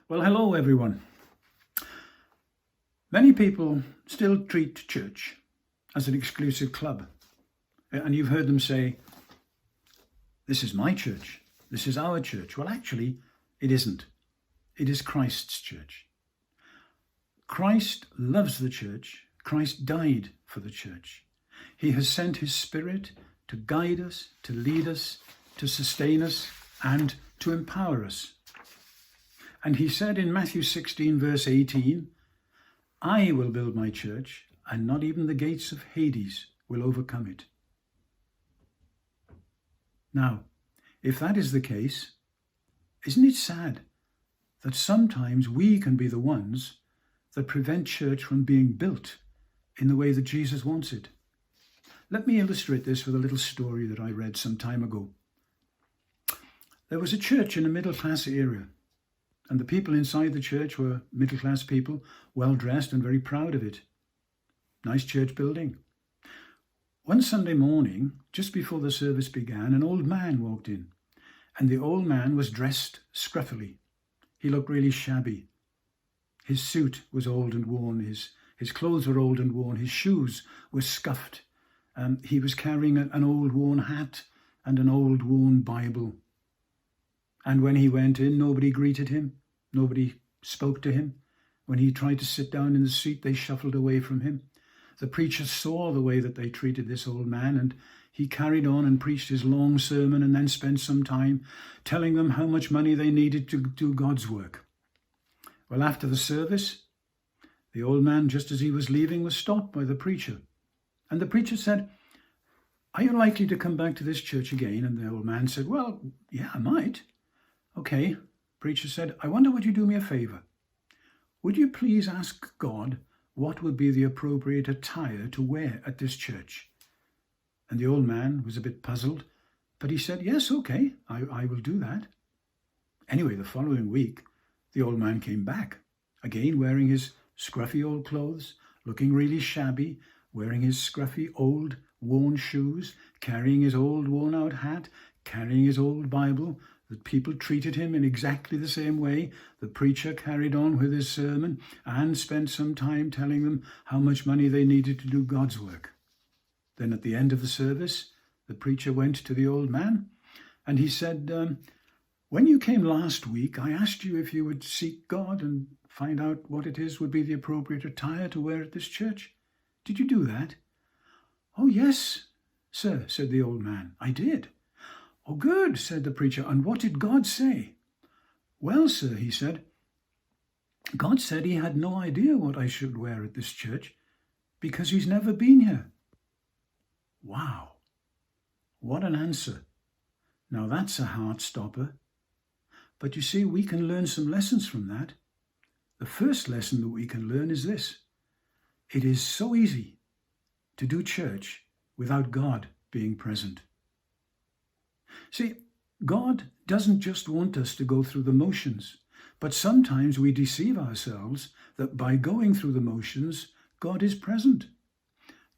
Well, hello everyone. Many people still treat church as an exclusive club. And you've heard them say, this is my church, this is our church. Well, actually, it isn't. It is Christ's church. Christ loves the church. Christ died for the church. He has sent his Spirit to guide us, to lead us, to sustain us, and to empower us. And he said in Matthew 16, verse 18, I will build my church, and not even the gates of Hades will overcome it. Now, if that is the case, isn't it sad that sometimes we can be the ones that prevent church from being built in the way that Jesus wants it? Let me illustrate this with a little story that I read some time ago. There was a church in a middle-class area, and the people inside the church were middle-class people, well-dressed and very proud of it. Nice church building. One Sunday morning, just before the service began, an old man walked in, and the old man was dressed scruffily. He looked really shabby. His suit was old and worn, his clothes were old and worn, his shoes were scuffed. He was carrying an old worn hat and an old worn Bible. And when he went in, nobody greeted him. Nobody spoke to him. When he tried to sit down in the seat, they shuffled away from him. The preacher saw the way that they treated this old man, and he carried on and preached his long sermon and then spent some time telling them how much money they needed to do God's work. Well, after the service, the old man, just as he was leaving, was stopped by the preacher. And the preacher said, are you likely to come back to this church again? And the old man said, well, yeah, I might. Okay, preacher said, I wonder would you do me a favour? Would you please ask God what would be the appropriate attire to wear at this church? And the old man was a bit puzzled, but he said, yes, okay, I will do that. Anyway, the following week, the old man came back, again wearing his scruffy old clothes, looking really shabby, wearing his scruffy old worn shoes, carrying his old worn out hat, carrying his old Bible. The people treated him in exactly the same way. The preacher carried on with his sermon and spent some time telling them how much money they needed to do God's work. Then at the end of the service, the preacher went to the old man and he said, when you came last week, I asked you if you would seek God and find out what it is would be the appropriate attire to wear at this church. Did you do that? Oh, yes, sir, said the old man. I did. Oh, good, said the preacher. And what did God say? Well, sir, he said, God said he had no idea what I should wear at this church because he's never been here. Wow, what an answer. Now that's a heart stopper. But you see, we can learn some lessons from that. The first lesson that we can learn is this. It is so easy to do church without God being present. See, God doesn't just want us to go through the motions, but sometimes we deceive ourselves that by going through the motions, God is present.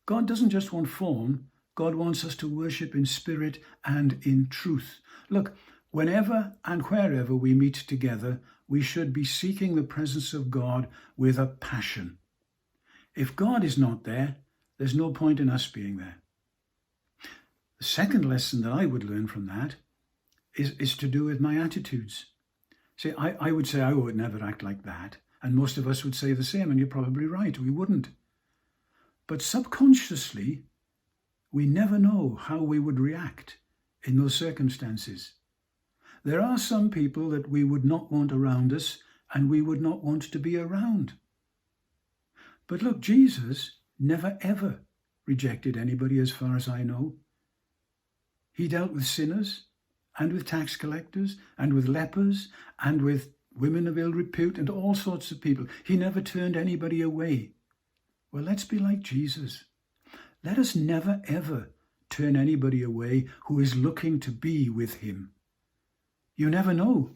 God doesn't just want form, God wants us to worship in spirit and in truth. Look, whenever and wherever we meet together, we should be seeking the presence of God with a passion. If God is not there, there's no point in us being there. The second lesson that I would learn from that is to do with my attitudes. See, I would say I would never act like that. And most of us would say the same, and you're probably right, we wouldn't. But subconsciously, we never know how we would react in those circumstances. There are some people that we would not want around us, and we would not want to be around. But look, Jesus never ever rejected anybody as far as I know. He dealt with sinners and with tax collectors and with lepers and with women of ill repute and all sorts of people. He never turned anybody away. Well, let's be like Jesus. Let us never ever turn anybody away who is looking to be with him. You never know.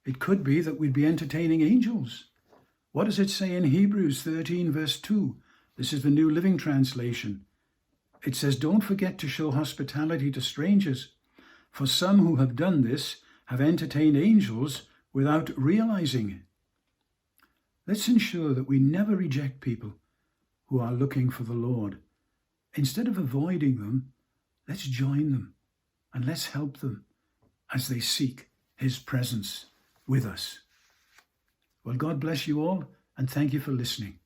It could be that we'd be entertaining angels. What does it say in Hebrews 13 verse 2? This is the New Living Translation. It says, don't forget to show hospitality to strangers, for some who have done this have entertained angels without realizing it. Let's ensure that we never reject people who are looking for the Lord. Instead of avoiding them, let's join them and let's help them as they seek his presence with us. Well, God bless you all, and thank you for listening.